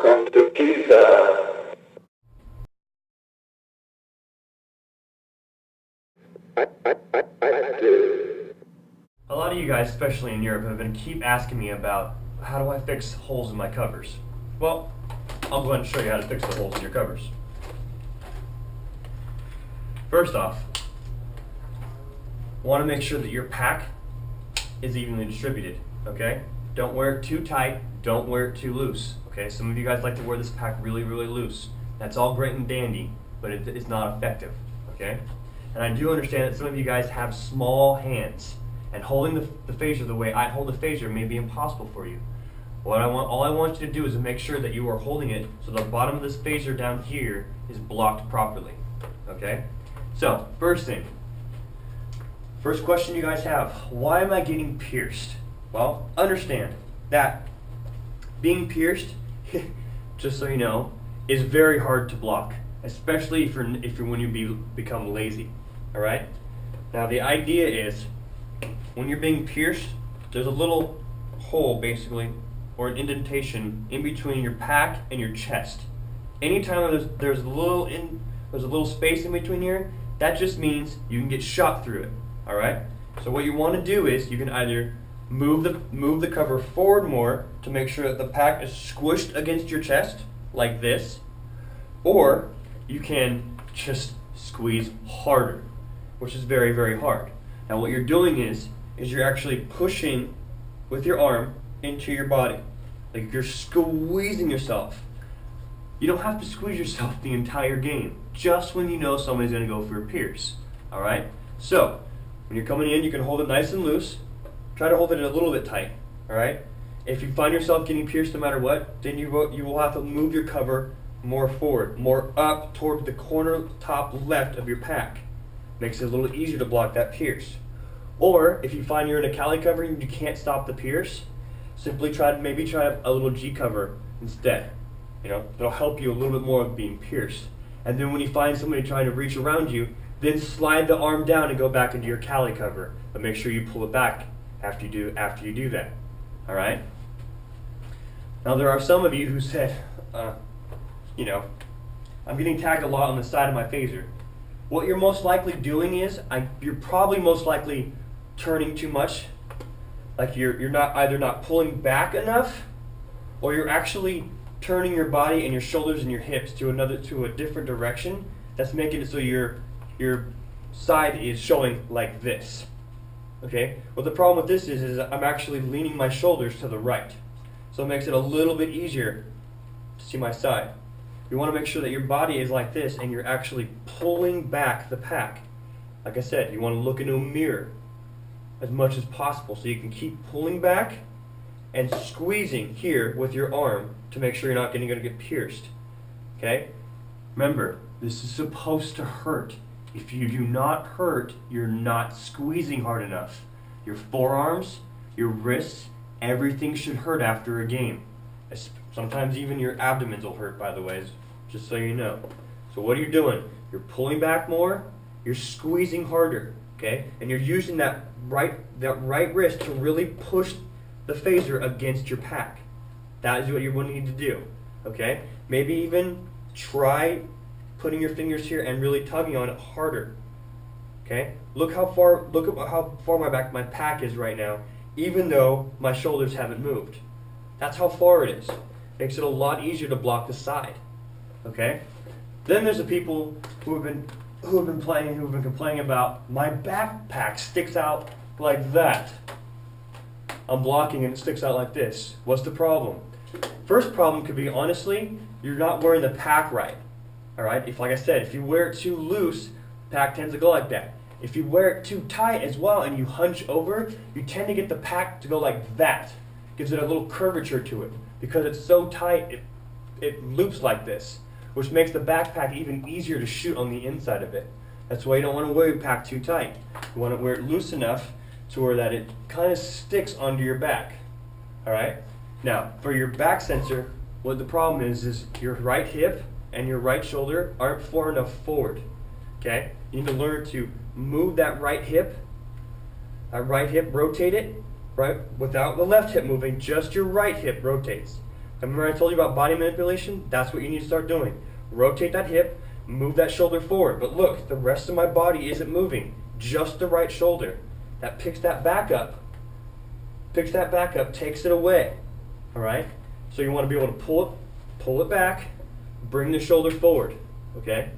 Welcome to Q-ZAR. A lot of you guys, especially in Europe, have been keep asking me about how do I fix holes in my covers. Well, I'll go ahead and show you how to fix the holes in your covers. First off, want to make sure that your pack is evenly distributed, okay? Don't wear it too tight, don't wear it too loose, okay? Some of you guys like to wear this pack really, really loose. That's all great and dandy, but it's not effective, okay? And I do understand that some of you guys have small hands, and holding the phaser the way I hold the phaser may be impossible for you. All I want you to do is to make sure that you are holding it so the bottom of this phaser down here is blocked properly, okay? So, first question you guys have, why am I getting pierced? Well, understand that being pierced, just so you know, is very hard to block, especially if you're when you become lazy, all right? Now the idea is, when you're being pierced, there's a little hole basically, or an indentation in between your pack and your chest. Anytime there's a little space in between here, that just means you can get shot through it. All right. So what you want to do is you can either move the cover forward more to make sure that the pack is squished against your chest like this, or you can just squeeze harder, which is very, very hard. Now what you're doing is you're actually pushing with your arm into your body, like you're squeezing yourself. You don't have to squeeze yourself the entire game, just when you know somebody's going to go for a pierce. All right. So when you're coming in, you can hold it nice and loose. Try to hold it a little bit tight, all right? If you find yourself getting pierced no matter what, then you will have to move your cover more forward, more up toward the corner top left of your pack. Makes it a little easier to block that pierce. Or if you find you're in a Cali cover and you can't stop the pierce, simply try a little G cover instead. You know, it'll help you a little bit more of being pierced. And then when you find somebody trying to reach around you, then slide the arm down and go back into your Cali cover, but make sure you pull it back after you do that. All right. Now there are some of you who said, you know, I'm getting tagged a lot on the side of my phaser. What you're most likely doing is you're probably most likely turning too much. Like you're not pulling back enough, or you're actually turning your body and your shoulders and your hips to a different direction. That's making it so your side is showing like this. Okay? Well, the problem with this is I'm actually leaning my shoulders to the right. So it makes it a little bit easier to see my side. You want to make sure that your body is like this and you're actually pulling back the pack. Like I said, you want to look into a mirror as much as possible so you can keep pulling back and squeezing here with your arm to make sure you're not going to get pierced. Okay? Remember, this is supposed to hurt. If you do not hurt, you're not squeezing hard enough. Your forearms, your wrists, everything should hurt after a game. Sometimes even your abdomens will hurt, by the way, just so you know. So what are you doing? You're pulling back more, you're squeezing harder, okay? And you're using that right wrist to really push the phaser against your pack. That is what you're going to need to do, okay? Maybe even try putting your fingers here and really tugging on it harder. Okay? Look at how far my pack is right now, even though my shoulders haven't moved. That's how far it is. Makes it a lot easier to block the side. Okay? Then there's the people who have been complaining about my backpack sticks out like that. I'm blocking and it sticks out like this. What's the problem? First problem could be, honestly, you're not wearing the pack right. Alright, like I said, if you wear it too loose, the pack tends to go like that. If you wear it too tight as well and you hunch over, you tend to get the pack to go like that. Gives it a little curvature to it. Because it's so tight, it loops like this, which makes the backpack even easier to shoot on the inside of it. That's why you don't want to wear your pack too tight. You want to wear it loose enough to where that it kind of sticks onto your back. Alright? Now, for your back sensor, what the problem is your right hip and your right shoulder aren't far enough forward. Okay? You need to learn to move that right hip, rotate it, right, without the left hip moving, just your right hip rotates. And remember I told you about body manipulation? That's what you need to start doing. Rotate that hip, move that shoulder forward. But look, the rest of my body isn't moving. Just the right shoulder. That picks that back up, takes it away. Alright? So you want to be able to pull it back, bring the shoulder forward. Okay?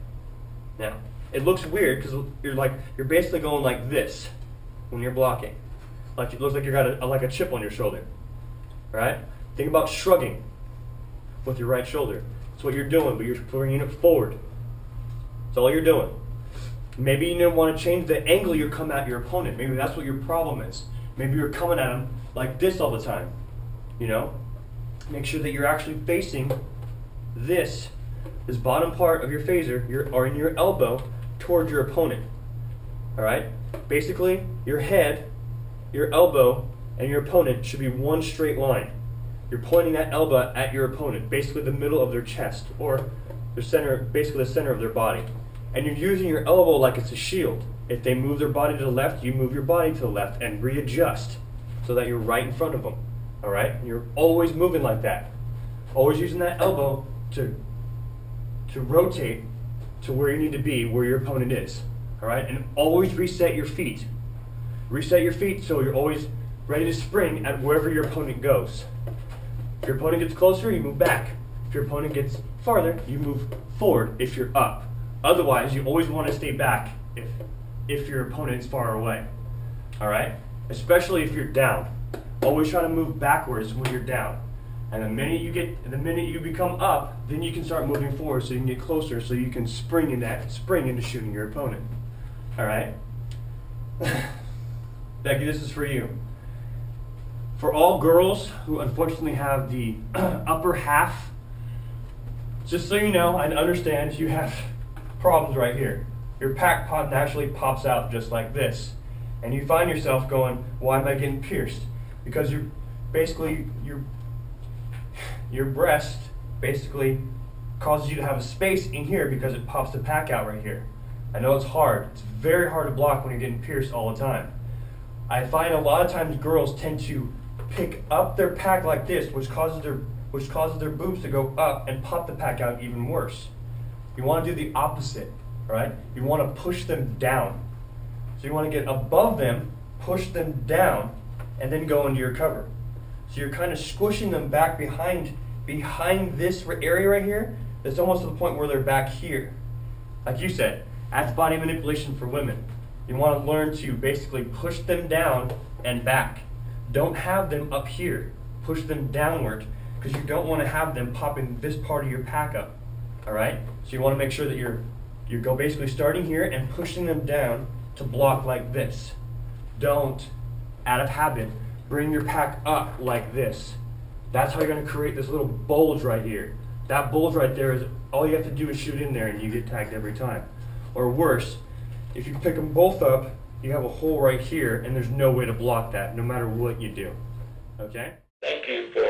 Now, it looks weird because you're basically going like this when you're blocking. Like it looks like you got like a chip on your shoulder. Right? Think about shrugging with your right shoulder. That's what you're doing, but you're bringing it forward. That's all you're doing. Maybe you don't want to change the angle you come at your opponent. Maybe that's what your problem is. Maybe you're coming at him like this all the time. You know? Make sure that you're actually facing this bottom part of your phaser, or in your elbow, towards your opponent. Alright? Basically, your head, your elbow, and your opponent should be one straight line. You're pointing that elbow at your opponent, basically the middle of their chest, or the center, basically the center of their body. And you're using your elbow like it's a shield. If they move their body to the left, you move your body to the left and readjust so that you're right in front of them. Alright? You're always moving like that. Always using that elbow to rotate to where you need to be, where your opponent is. Alright? And always reset your feet. Reset your feet so you're always ready to spring at wherever your opponent goes. If your opponent gets closer, you move back. If your opponent gets farther, you move forward if you're up. Otherwise, you always want to stay back if your opponent is far away. Alright? Especially if you're down. Always try to move backwards when you're down. And the minute you become up, then you can start moving forward so you can get closer, so you can spring into shooting your opponent. Alright? Becky, this is for you. For all girls who unfortunately have the upper half, just so you know, I understand you have problems right here. Your pack pod naturally pops out just like this. And you find yourself going, why am I getting pierced? Because you're basically, your breast basically causes you to have a space in here because it pops the pack out right here. I know it's hard. It's very hard to block when you're getting pierced all the time. I find a lot of times girls tend to pick up their pack like this, which causes their boobs to go up and pop the pack out even worse. You want to do the opposite, right? You want to push them down. So you want to get above them, push them down, and then go into your cover. So you're kind of squishing them back behind this area right here. It's almost to the point where they're back here. Like you said, that's body manipulation for women. You want to learn to basically push them down and back. Don't have them up here. Push them downward, because you don't want to have them popping this part of your pack up. Alright? So you want to make sure that you're basically starting here and pushing them down to block like this. Don't, out of habit, bring your pack up like this. That's how you're going to create this little bulge right here. That bulge right there is all you have to do is shoot in there and you get tagged every time. Or worse, if you pick them both up, you have a hole right here and there's no way to block that no matter what you do. Okay? Thank you for